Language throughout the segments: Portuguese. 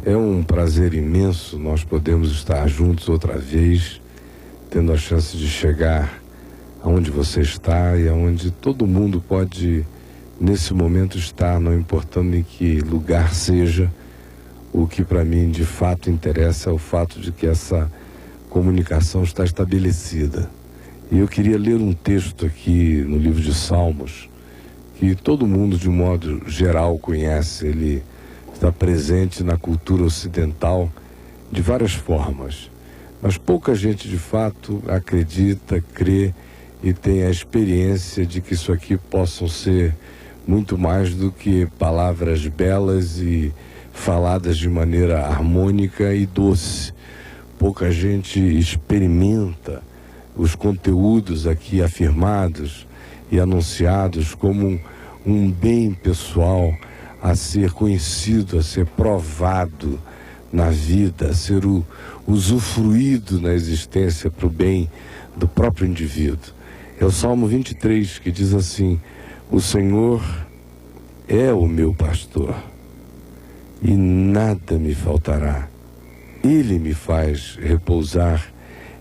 É um prazer imenso nós podemos estar juntos outra vez, tendo a chance de chegar aonde você está e aonde todo mundo pode, nesse momento, estar, não importando em que lugar seja. O que para mim de fato interessa é o fato de que essa comunicação está estabelecida. E eu queria ler um texto aqui no livro de Salmos, que todo mundo de um modo geral conhece. Ele está presente na cultura ocidental de várias formas, mas pouca gente de fato acredita, crê e tem a experiência de que isso aqui possam ser muito mais do que palavras belas e faladas de maneira harmônica e doce. Pouca gente experimenta os conteúdos aqui afirmados e anunciados como um bem pessoal a ser conhecido, a ser provado na vida, a ser usufruído na existência para o bem do próprio indivíduo. É o Salmo 23 que diz assim: o Senhor é o meu pastor e nada me faltará. Ele me faz repousar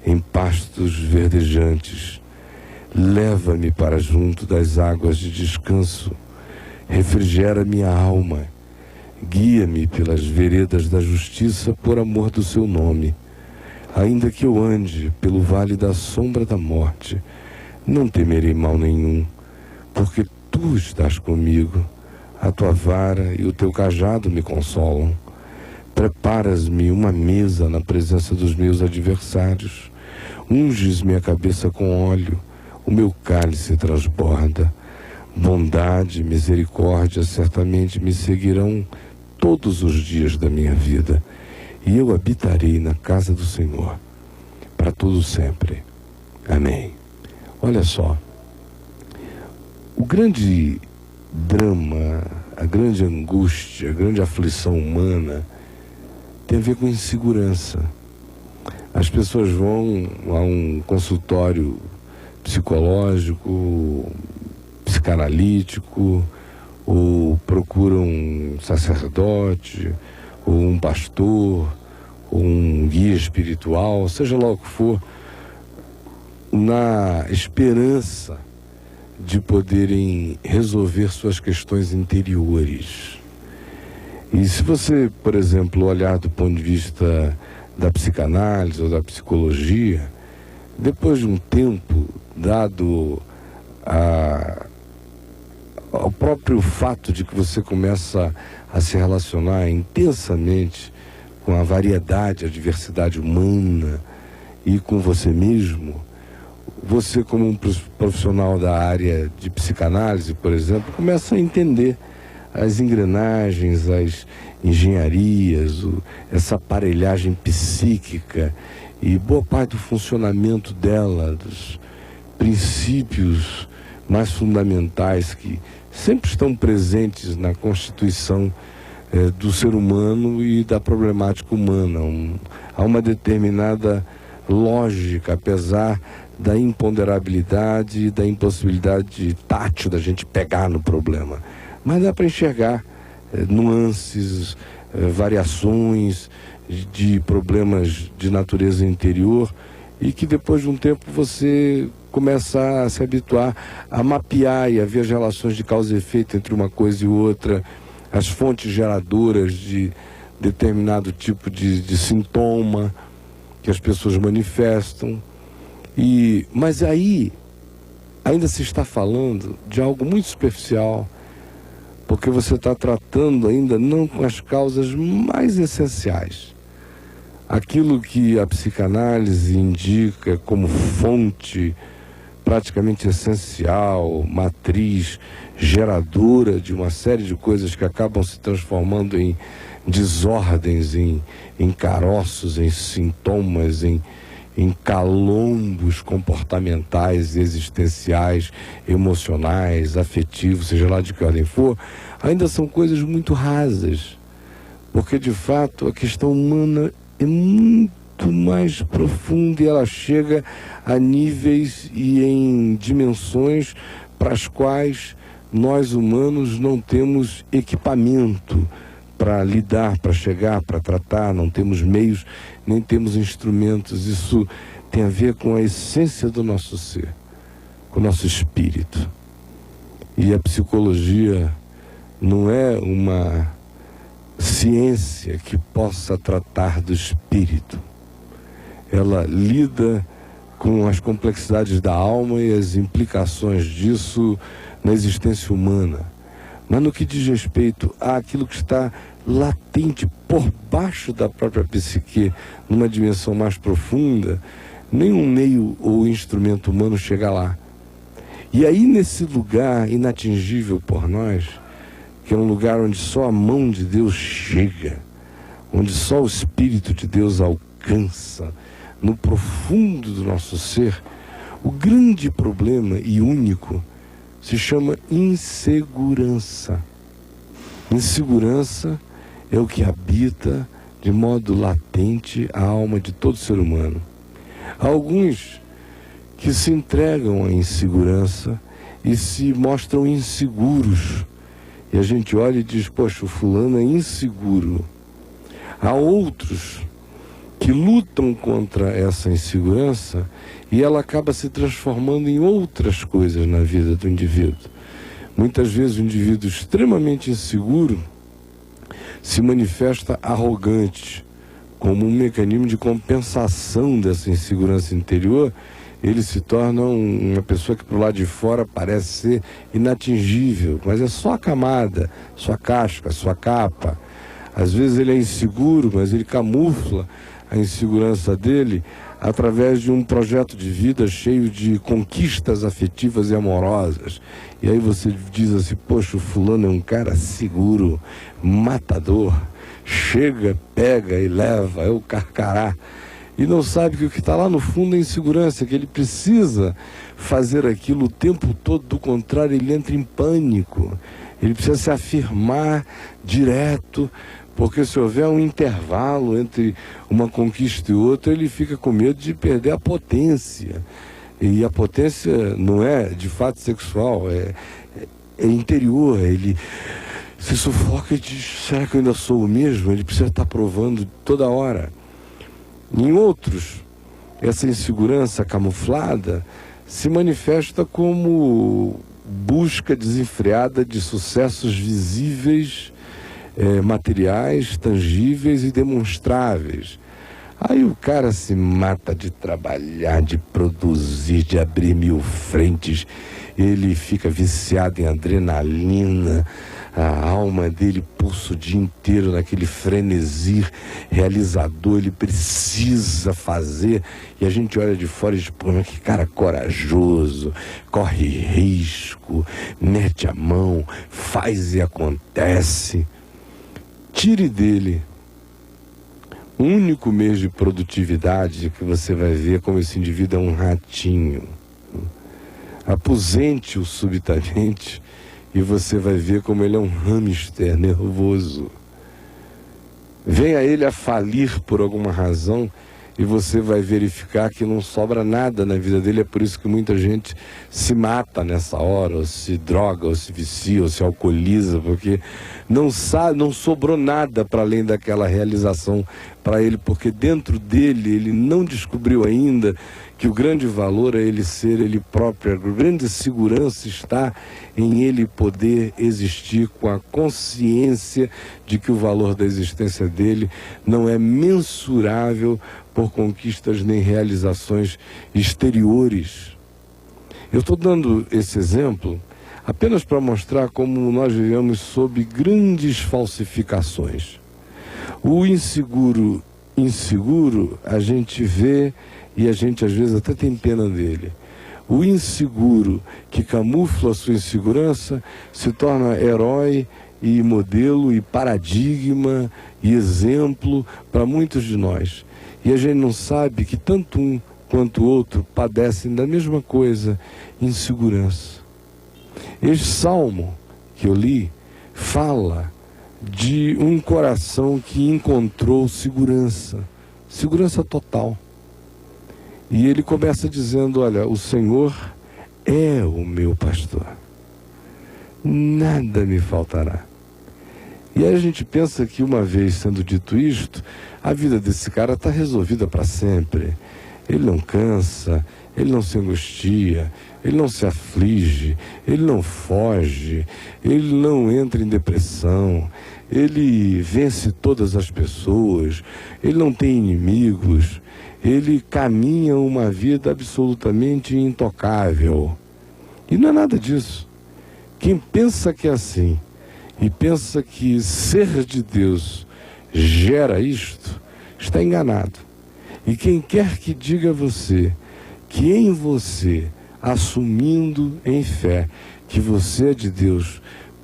em pastos verdejantes. Leva-me para junto das águas de descanso. Refrigera minha alma. Guia-me pelas veredas da justiça por amor do seu nome. Ainda que eu ande pelo vale da sombra da morte, não temerei mal nenhum, porque tu estás comigo. A tua vara e o teu cajado me consolam. Preparas-me uma mesa na presença dos meus adversários. Unges minha cabeça com óleo. O meu cálice transborda. Bondade e misericórdia certamente me seguirão todos os dias da minha vida, e eu habitarei na casa do Senhor para todo sempre. Amém. Olha só, o grande drama, a grande angústia, a grande aflição humana tem a ver com insegurança. As pessoas vão a um consultório psicológico, psicanalítico, ou procuram um sacerdote, ou um pastor, ou um guia espiritual, seja lá o que for, na esperança de poderem resolver suas questões interiores. E se você, por exemplo, olhar do ponto de vista da psicanálise ou da psicologia, depois de um tempo, dado ao próprio fato de que você começa a se relacionar intensamente com a variedade, a diversidade humana e com você mesmo, você, como um profissional da área de psicanálise, por exemplo, começa a entender as engrenagens, as engenharias, essa aparelhagem psíquica e boa parte do funcionamento dela, dos princípios mais fundamentais que sempre estão presentes na constituição do ser humano e da problemática humana. Há uma determinada lógica, apesar da imponderabilidade e da impossibilidade tátil da gente pegar no problema. Mas dá para enxergar nuances, variações de problemas de natureza interior, e que depois de um tempo você começa a se habituar a mapear e a ver as relações de causa e efeito entre uma coisa e outra, as fontes geradoras de determinado tipo de sintoma que as pessoas manifestam. Mas aí ainda se está falando de algo muito superficial, porque você está tratando ainda não com as causas mais essenciais. Aquilo que a psicanálise indica como fonte praticamente essencial, matriz, geradora de uma série de coisas que acabam se transformando em desordens, em caroços, em sintomas, em calombos comportamentais, existenciais, emocionais, afetivos, seja lá de que ordem for, ainda são coisas muito rasas, porque de fato a questão humana é muito mais profunda e ela chega a níveis e em dimensões para as quais nós humanos não temos equipamento para lidar, para chegar, para tratar, não temos meios, nem temos instrumentos. Isso tem a ver com a essência do nosso ser, com o nosso espírito. E a psicologia não é uma ciência que possa tratar do espírito. Ela lida com as complexidades da alma e as implicações disso na existência humana. Mas no que diz respeito àquilo que está latente por baixo da própria psique, numa dimensão mais profunda, nenhum meio ou instrumento humano chega lá. E aí, nesse lugar inatingível por nós, que é um lugar onde só a mão de Deus chega, onde só o Espírito de Deus alcança, no profundo do nosso ser, o grande problema e único se chama insegurança. Insegurança é o que habita de modo latente a alma de todo ser humano. Há alguns que se entregam à insegurança e se mostram inseguros. E a gente olha e diz, poxa, o fulano é inseguro. Há outros que lutam contra essa insegurança e ela acaba se transformando em outras coisas na vida do indivíduo. Muitas vezes o indivíduo extremamente inseguro se manifesta arrogante. Como um mecanismo de compensação dessa insegurança interior, ele se torna uma pessoa que pro lado de fora parece ser inatingível, mas é só a camada, sua casca, sua capa. Às vezes ele é inseguro, mas ele camufla a insegurança dele através de um projeto de vida cheio de conquistas afetivas e amorosas. E aí você diz assim, poxa, o fulano é um cara seguro, matador, chega, pega e leva, é o carcará. E não sabe que o que está lá no fundo é insegurança, que ele precisa fazer aquilo o tempo todo, do contrário, ele entra em pânico. Ele precisa se afirmar direto, porque se houver um intervalo entre uma conquista e outra, ele fica com medo de perder a potência. E a potência não é de fato sexual, é interior. Ele se sufoca e diz, será que eu ainda sou o mesmo? Ele precisa estar provando toda hora. Em outros, essa insegurança camuflada se manifesta como busca desenfreada de sucessos visíveis, materiais, tangíveis e demonstráveis. Aí o cara se mata de trabalhar, de produzir, de abrir 1000 frentes. Ele fica viciado em adrenalina. A alma dele pulsa o dia inteiro naquele frenesi realizador. Ele precisa fazer. E a gente olha de fora e diz, pô, que cara corajoso, corre risco, mete a mão, faz e acontece. Tire dele o único mês de produtividade que você vai ver como esse indivíduo é um ratinho. Aposente-o subitamente e você vai ver como ele é um hamster nervoso. Venha ele a falir por alguma razão e você vai verificar que não sobra nada na vida dele. É por isso que muita gente se mata nessa hora, ou se droga, ou se vicia, ou se alcooliza, porque não sobrou nada para além daquela realização para ele, porque dentro dele ele não descobriu ainda que o grande valor é ele ser ele próprio. A grande segurança está em ele poder existir com a consciência de que o valor da existência dele não é mensurável por conquistas nem realizações exteriores. Eu estou dando esse exemplo apenas para mostrar como nós vivemos sob grandes falsificações. O inseguro, a gente vê e a gente às vezes até tem pena dele. O inseguro que camufla a sua insegurança se torna herói e modelo e paradigma e exemplo para muitos de nós. E a gente não sabe que tanto um quanto o outro padecem da mesma coisa, insegurança. Este salmo que eu li fala de um coração que encontrou segurança total. E ele começa dizendo, olha, o Senhor é o meu pastor, nada me faltará. E aí a gente pensa que, uma vez sendo dito isto, a vida desse cara está resolvida para sempre. Ele não cansa, ele não se angustia, ele não se aflige, ele não foge, ele não entra em depressão, ele vence todas as pessoas, ele não tem inimigos, ele caminha uma vida absolutamente intocável. E não é nada disso. Quem pensa que é assim e pensa que ser de Deus gera isto, está enganado. E quem quer que diga a você que em você, assumindo em fé que você é de Deus,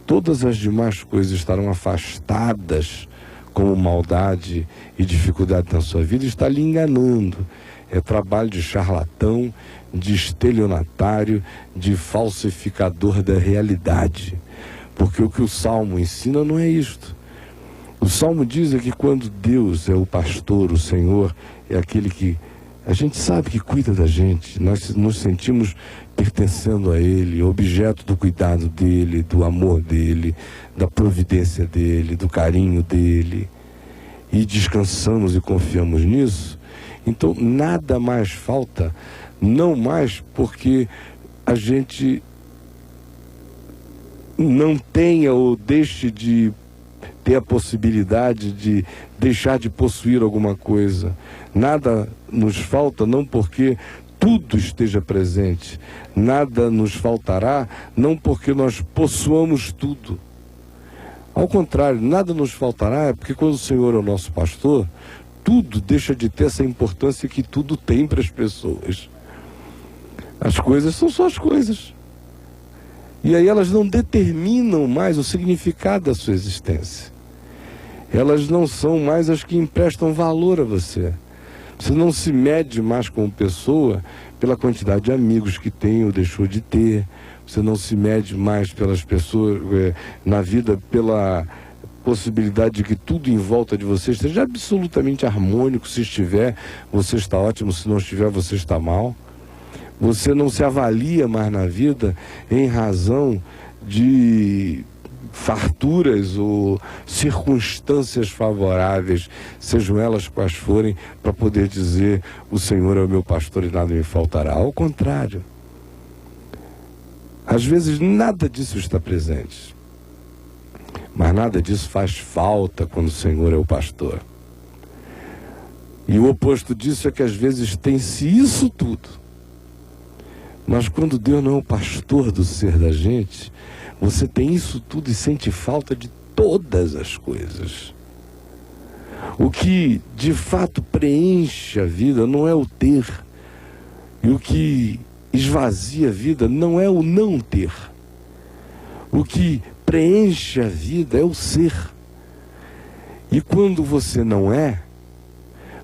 todas as demais coisas estarão afastadas, como maldade e dificuldade na sua vida, está lhe enganando. É trabalho de charlatão, de estelionatário, de falsificador da realidade. Porque o que o Salmo ensina não é isto. O Salmo diz que quando Deus é o pastor, o Senhor é aquele que a gente sabe que cuida da gente, nós nos sentimos pertencendo a Ele, objeto do cuidado dEle, do amor dEle, da providência dEle, do carinho dEle, e descansamos e confiamos nisso. Então nada mais falta, não mais porque a gente não tenha ou deixe de ter a possibilidade de deixar de possuir alguma coisa. Nada nos falta, não porque tudo esteja presente. Nada nos faltará, não porque nós possuamos tudo. Ao contrário, nada nos faltará, porque quando o Senhor é o nosso pastor, tudo deixa de ter essa importância que tudo tem para as pessoas. As coisas são só as coisas. E aí elas não determinam mais o significado da sua existência. Elas não são mais as que emprestam valor a você. Você não se mede mais como pessoa pela quantidade de amigos que tem ou deixou de ter. Você não se mede mais pelas pessoas na vida pela possibilidade de que tudo em volta de você esteja absolutamente harmônico. Se estiver, você está ótimo. Se não estiver, você está mal. Você não se avalia mais na vida em razão de farturas ou circunstâncias favoráveis, sejam elas quais forem, para poder dizer: o Senhor é o meu pastor e nada me faltará. Ao contrário, às vezes nada disso está presente, mas nada disso faz falta quando o Senhor é o pastor. E o oposto disso é que às vezes tem-se isso tudo, mas quando Deus não é o pastor do ser da gente, você tem isso tudo e sente falta de todas as coisas. O que de fato preenche a vida não é o ter, e o que esvazia a vida não é o não ter. O que preenche a vida é o ser. E quando você não é,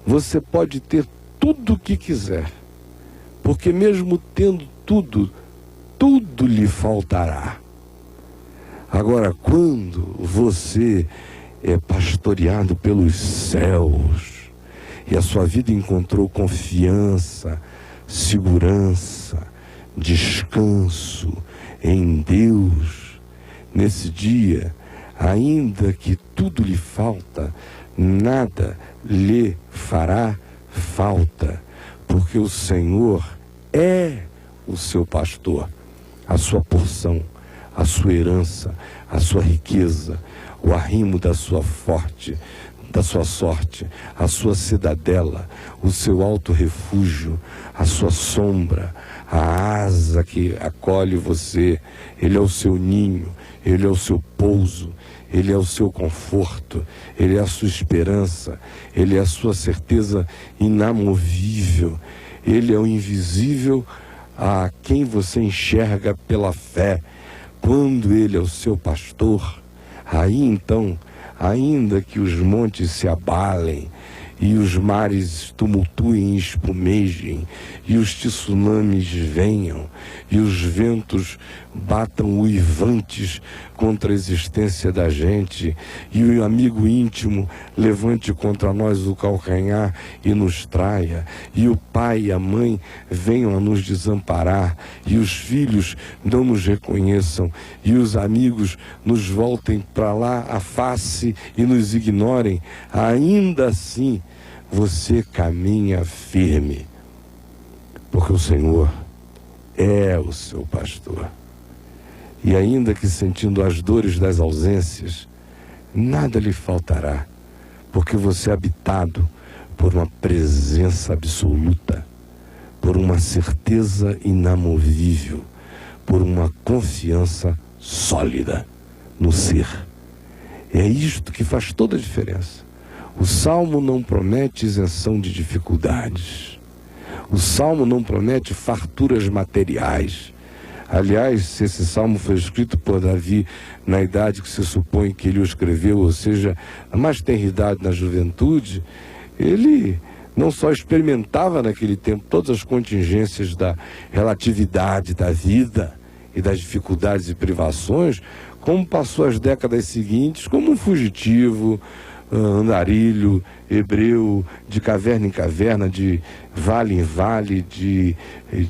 você pode ter tudo o que quiser, porque mesmo tendo tudo, tudo lhe faltará. Agora, quando você é pastoreado pelos céus e a sua vida encontrou confiança, segurança, descanso em Deus, nesse dia, ainda que tudo lhe falta, nada lhe fará falta, porque o Senhor é o seu pastor, a sua porção, a sua herança, a sua riqueza, o arrimo da sua sorte, a sua cidadela, o seu alto refúgio, a sua sombra, a asa que acolhe você. Ele é o seu ninho, ele é o seu pouso, ele é o seu conforto, ele é a sua esperança, ele é a sua certeza inamovível, ele é o invisível a quem você enxerga pela fé. Quando ele é o seu pastor, aí então, ainda que os montes se abalem e os mares tumultuem e espumejem, e os tsunamis venham, e os ventos batam uivantes contra a existência da gente, e o amigo íntimo levante contra nós o calcanhar e nos traia, e o pai e a mãe venham a nos desamparar, e os filhos não nos reconheçam, e os amigos nos voltem para lá a face e nos ignorem, ainda assim você caminha firme, porque o Senhor é o seu pastor. E ainda que sentindo as dores das ausências, nada lhe faltará, porque você é habitado por uma presença absoluta, por uma certeza inamovível, por uma confiança sólida no ser. É isto que faz toda a diferença. O Salmo não promete isenção de dificuldades. O Salmo não promete farturas materiais. Aliás, se esse Salmo foi escrito por Davi na idade que se supõe que ele o escreveu, ou seja, na mais tenra idade, na juventude, ele não só experimentava naquele tempo todas as contingências da relatividade da vida e das dificuldades e privações, como passou as décadas seguintes como um fugitivo, andarilho, hebreu, de caverna em caverna, de vale em vale, de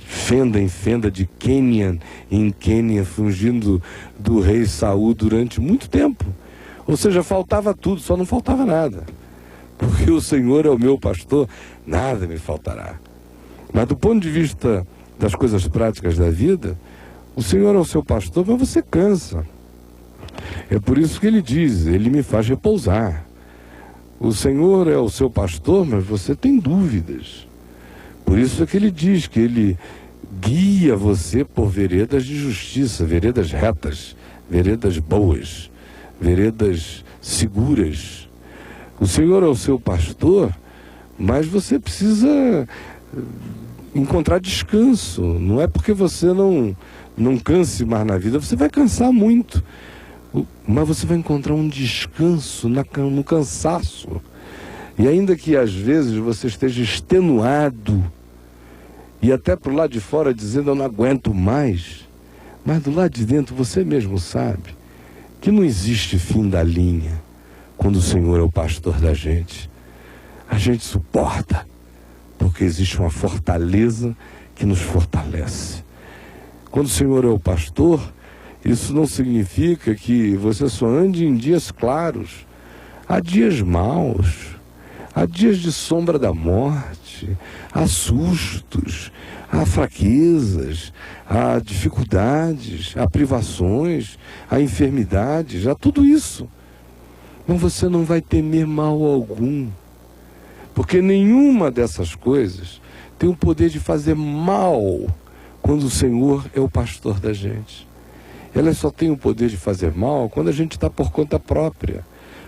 fenda em fenda, de Quênia em Quênia, fugindo do rei Saul durante muito tempo. Ou seja, faltava tudo, só não faltava nada. Porque o Senhor é o meu pastor, nada me faltará. Mas do ponto de vista das coisas práticas da vida, o Senhor é o seu pastor, mas você cansa. É por isso que ele diz, ele me faz repousar. O Senhor é o seu pastor, mas você tem dúvidas. Por isso é que ele diz que ele guia você por veredas de justiça, veredas retas, veredas boas, veredas seguras. O Senhor é o seu pastor, mas você precisa encontrar descanso. Não é porque você não canse mais na vida, você vai cansar muito. Mas você vai encontrar um descanso no cansaço. E ainda que às vezes você esteja extenuado e até para o lado de fora dizendo eu não aguento mais, mas do lado de dentro você mesmo sabe que não existe fim da linha quando o Senhor é o pastor da gente. A gente suporta porque existe uma fortaleza que nos fortalece. Quando o Senhor é o pastor, isso não significa que você só ande em dias claros. Há dias maus, há dias de sombra da morte, há sustos, há fraquezas, há dificuldades, há privações, há enfermidades, há tudo isso. Mas você não vai temer mal algum, porque nenhuma dessas coisas tem o poder de fazer mal quando o Senhor é o pastor da gente. Elas só têm o poder de fazer mal quando a gente está por conta própria,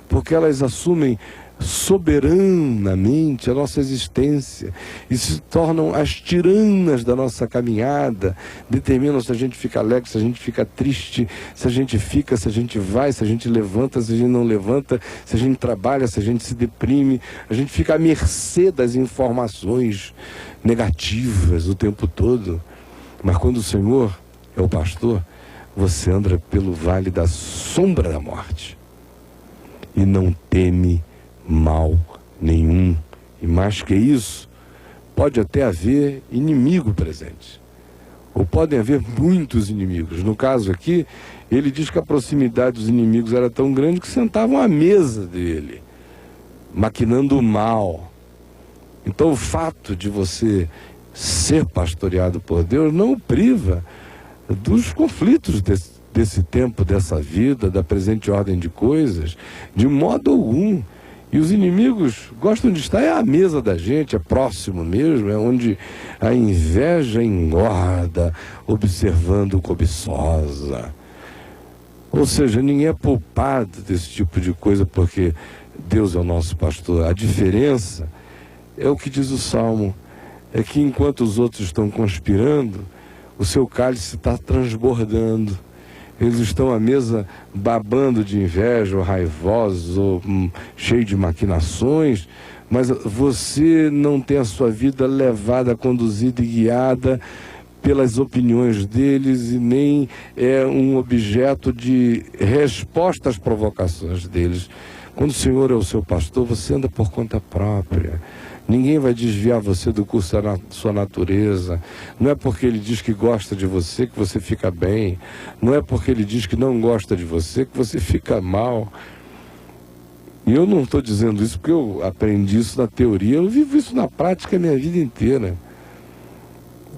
porque elas assumem soberanamente a nossa existência e se tornam as tiranas da nossa caminhada, determinam se a gente fica alegre, se a gente fica triste, se a gente fica, se a gente vai, se a gente levanta, se a gente não levanta, se a gente trabalha, se a gente se deprime. A gente fica à mercê das informações negativas o tempo todo. Mas quando o Senhor é o pastor, você anda pelo vale da sombra da morte e não teme mal nenhum. E mais que isso, pode até haver inimigo presente, ou podem haver muitos inimigos. No caso aqui, ele diz que a proximidade dos inimigos era tão grande que sentavam à mesa dele, maquinando o mal. Então o fato de você ser pastoreado por Deus não o priva dos conflitos desse tempo, dessa vida, da presente ordem de coisas, de modo algum. E os inimigos gostam de estar à mesa da gente, é próximo mesmo, é onde a inveja engorda, observando cobiçosa. Ou seja, ninguém é poupado desse tipo de coisa, porque Deus é o nosso pastor. A diferença é o que diz o Salmo, é que enquanto os outros estão conspirando, o seu cálice está transbordando. Eles estão à mesa babando de inveja, ou raivosos, ou cheios de maquinações. mas você não tem a sua vida levada, conduzida e guiada pelas opiniões deles e nem é um objeto de resposta às provocações deles. Quando o Senhor é o seu pastor, você anda por conta própria. Ninguém vai desviar você do curso da sua natureza. Não é porque ele diz que gosta de você que você fica bem. Não é porque ele diz que não gosta de você que você fica mal. E eu não estou dizendo isso porque eu aprendi isso na teoria. Eu vivo isso na prática a minha vida inteira.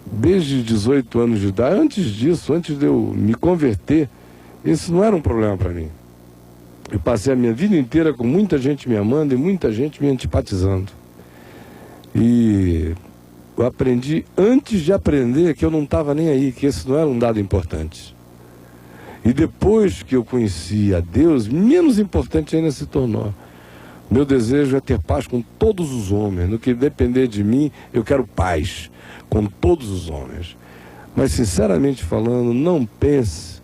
Desde 18 anos de idade, antes disso, antes de eu me converter, isso não era um problema para mim. Eu passei a minha vida inteira com muita gente me amando e muita gente me antipatizando. E eu aprendi, antes de aprender, que eu não estava nem aí, que esse não era um dado importante. E depois que eu conheci a Deus, menos importante ainda se tornou. Meu desejo é ter paz com todos os homens. No que depender de mim, eu quero paz com todos os homens. Mas, sinceramente falando, não pense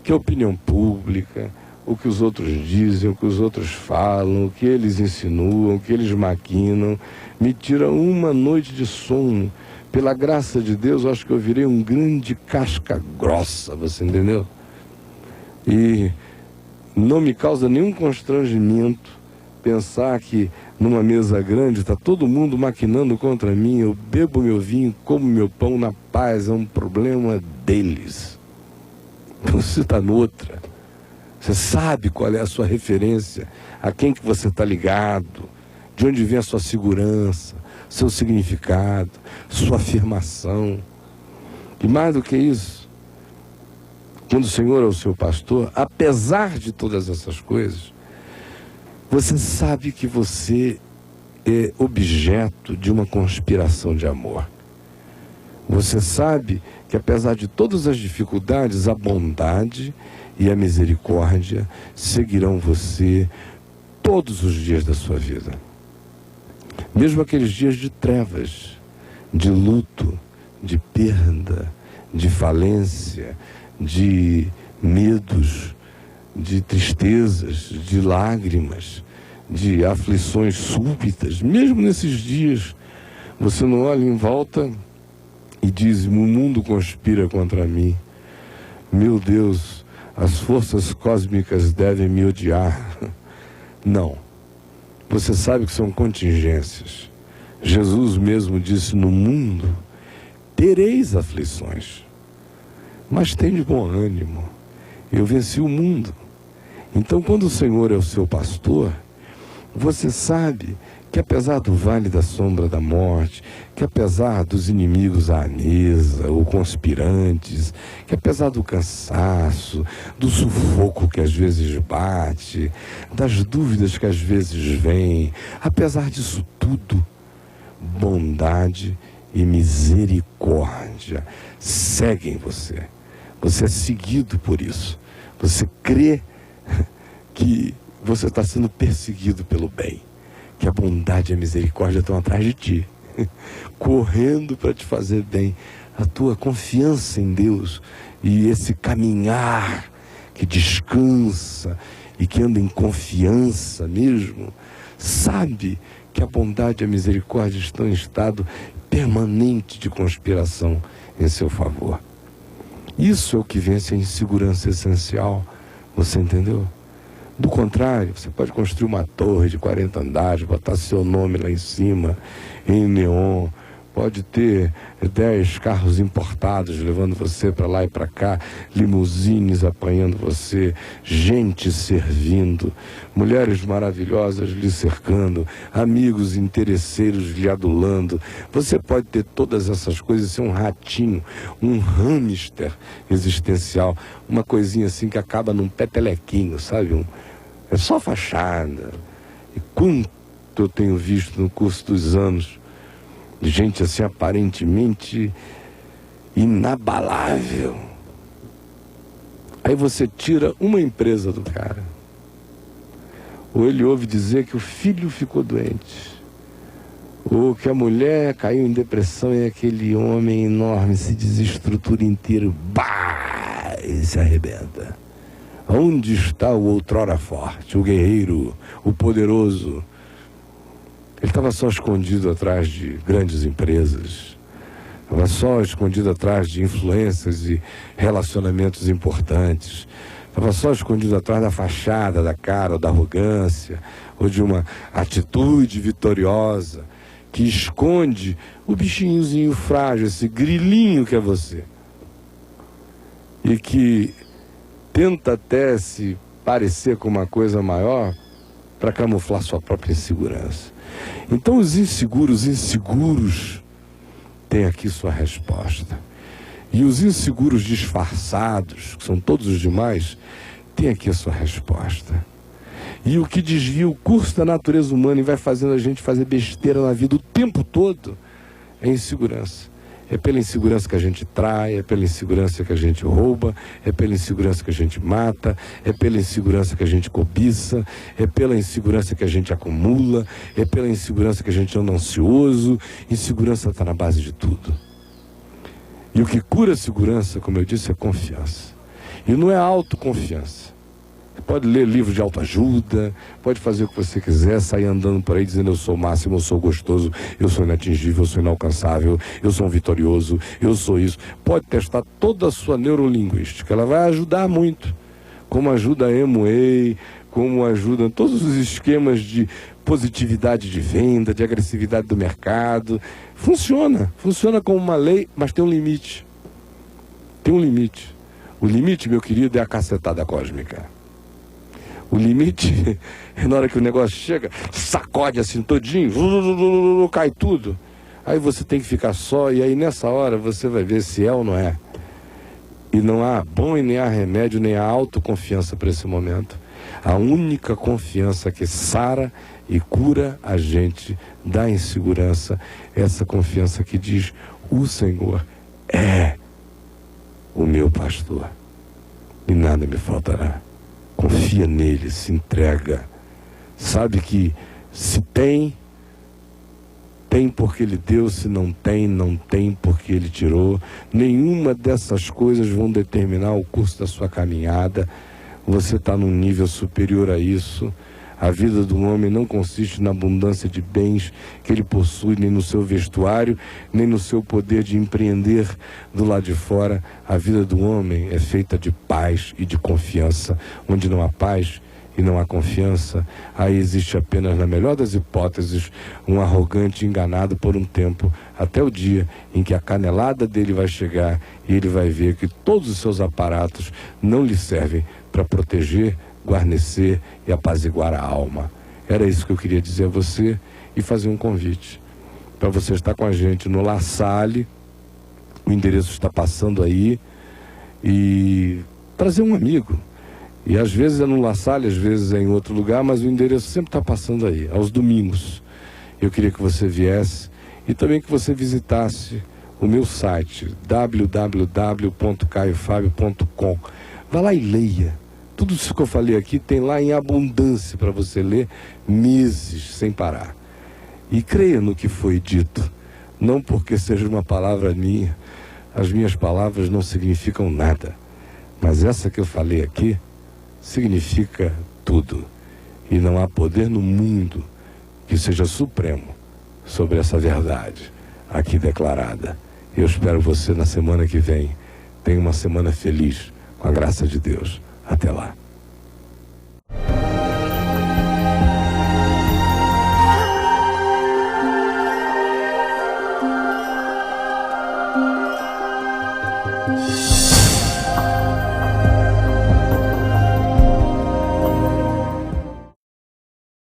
que a opinião pública, o que os outros dizem, o que os outros falam, o que eles insinuam, o que eles maquinam, me tira uma noite de sono. Pela graça de Deus, eu acho que eu virei um grande casca grossa, você entendeu? E não me causa nenhum constrangimento pensar que numa mesa grande está todo mundo maquinando contra mim, eu bebo meu vinho, como meu pão na paz, é um problema deles. Você está noutra. Você sabe qual é a sua referência, a quem que você está ligado, de onde vem a sua segurança, seu significado, sua afirmação. E mais do que isso, quando o Senhor é o seu pastor, apesar de todas essas coisas, você sabe que você é objeto de uma conspiração de amor. Você sabe que apesar de todas as dificuldades, a bondade e a misericórdia seguirão você todos os dias da sua vida. Mesmo aqueles dias de trevas, de luto, de perda, de falência, de medos, de tristezas, de lágrimas, de aflições súbitas. Mesmo nesses dias, você não olha em volta e diz: o mundo conspira contra mim. Meu Deus, as forças cósmicas devem me odiar. Não. Você sabe que são contingências. Jesus mesmo disse: no mundo tereis aflições, mas tem de bom ânimo. Eu venci o mundo. Então, quando o Senhor é o seu pastor, você sabe que apesar do vale da sombra da morte, que apesar dos inimigos à mesa, ou conspirantes, que apesar do cansaço, do sufoco que às vezes bate, das dúvidas que às vezes vêm, apesar disso tudo, bondade e misericórdia seguem você. Você é seguido por isso. Você crê que você está sendo perseguido pelo bem, que a bondade e a misericórdia estão atrás de ti, correndo para te fazer bem. A tua confiança em Deus e esse caminhar que descansa e que anda em confiança mesmo, sabe que a bondade e a misericórdia estão em estado permanente de conspiração em seu favor. Isso é o que vence a insegurança essencial, você entendeu? Do contrário, você pode construir uma torre de 40 andares, botar seu nome lá em cima, em neon, pode ter 10 carros importados levando você para lá e para cá, limusines apanhando você, gente servindo, mulheres maravilhosas lhe cercando, amigos interesseiros lhe adulando. Você pode ter todas essas coisas e ser um ratinho, um hamster existencial, uma coisinha assim que acaba num petelequinho, sabe? É só fachada. E quanto eu tenho visto no curso dos anos de gente assim aparentemente inabalável. Aí você tira uma empresa do cara, ou ele ouve dizer que o filho ficou doente, ou que a mulher caiu em depressão e aquele homem enorme se desestrutura inteiro, bah, e se arrebenta. Onde está o outrora forte, o guerreiro, o poderoso? Ele estava só escondido atrás de grandes empresas, estava só escondido atrás de influências e relacionamentos importantes, estava só escondido atrás da fachada, da cara, ou da arrogância, ou de uma atitude vitoriosa, que esconde o bichinhozinho frágil, esse grilinho que é você. E que tenta até se parecer com uma coisa maior para camuflar sua própria insegurança. Então os inseguros têm aqui sua resposta. E os inseguros disfarçados, que são todos os demais, têm aqui a sua resposta. E o que desvia o curso da natureza humana e vai fazendo a gente fazer besteira na vida o tempo todo é insegurança. É pela insegurança que a gente trai, é pela insegurança que a gente rouba, é pela insegurança que a gente mata, é pela insegurança que a gente cobiça, é pela insegurança que a gente acumula, é pela insegurança que a gente anda ansioso. Insegurança está na base de tudo. E o que cura a segurança, como eu disse, é confiança. E não é autoconfiança. Você pode ler livros de autoajuda, pode fazer o que você quiser, sair andando por aí dizendo eu sou o máximo, eu sou gostoso, eu sou inatingível, eu sou inalcançável, eu sou um vitorioso, eu sou isso. Pode testar toda a sua neurolinguística, ela vai ajudar muito. Como ajuda a Amway, como ajuda todos os esquemas de positividade de venda, de agressividade do mercado. Funciona como uma lei, mas tem um limite. Tem um limite. O limite, meu querido, é a cacetada cósmica. O limite é na hora que o negócio chega, sacode assim todinho, cai tudo. Aí você tem que ficar só, e aí nessa hora você vai ver se é ou não é. E não há bom e nem há remédio, nem há autoconfiança para esse momento. A única confiança que sara e cura a gente da insegurança é essa confiança que diz: o Senhor é o meu pastor e nada me faltará. Confia nele, se entrega. Sabe que se tem, tem porque ele deu. Se não tem, não tem porque ele tirou. Nenhuma dessas coisas vão determinar o curso da sua caminhada. Você está num nível superior a isso. A vida do homem não consiste na abundância de bens que ele possui, nem no seu vestuário, nem no seu poder de empreender do lado de fora. A vida do homem é feita de paz e de confiança. Onde não há paz e não há confiança, aí existe apenas, na melhor das hipóteses, um arrogante enganado por um tempo, até o dia em que a canelada dele vai chegar e ele vai ver que todos os seus aparatos não lhe servem para proteger, guarnecer e apaziguar a alma. Era isso que eu queria dizer a você e fazer um convite para você estar com a gente no La Salle. O endereço está passando aí, e trazer um amigo. E às vezes é no La Salle, às vezes é em outro lugar, mas o endereço sempre está passando aí, aos domingos. Eu queria que você viesse e também que você visitasse o meu site, www.caiofabio.com. Vá lá e leia. Tudo isso que eu falei aqui tem lá em abundância para você ler meses sem parar. E creia no que foi dito, não porque seja uma palavra minha. As minhas palavras não significam nada, mas essa que eu falei aqui significa tudo. E não há poder no mundo que seja supremo sobre essa verdade aqui declarada. Eu espero você na semana que vem. Tenha uma semana feliz, com a graça de Deus. Até lá.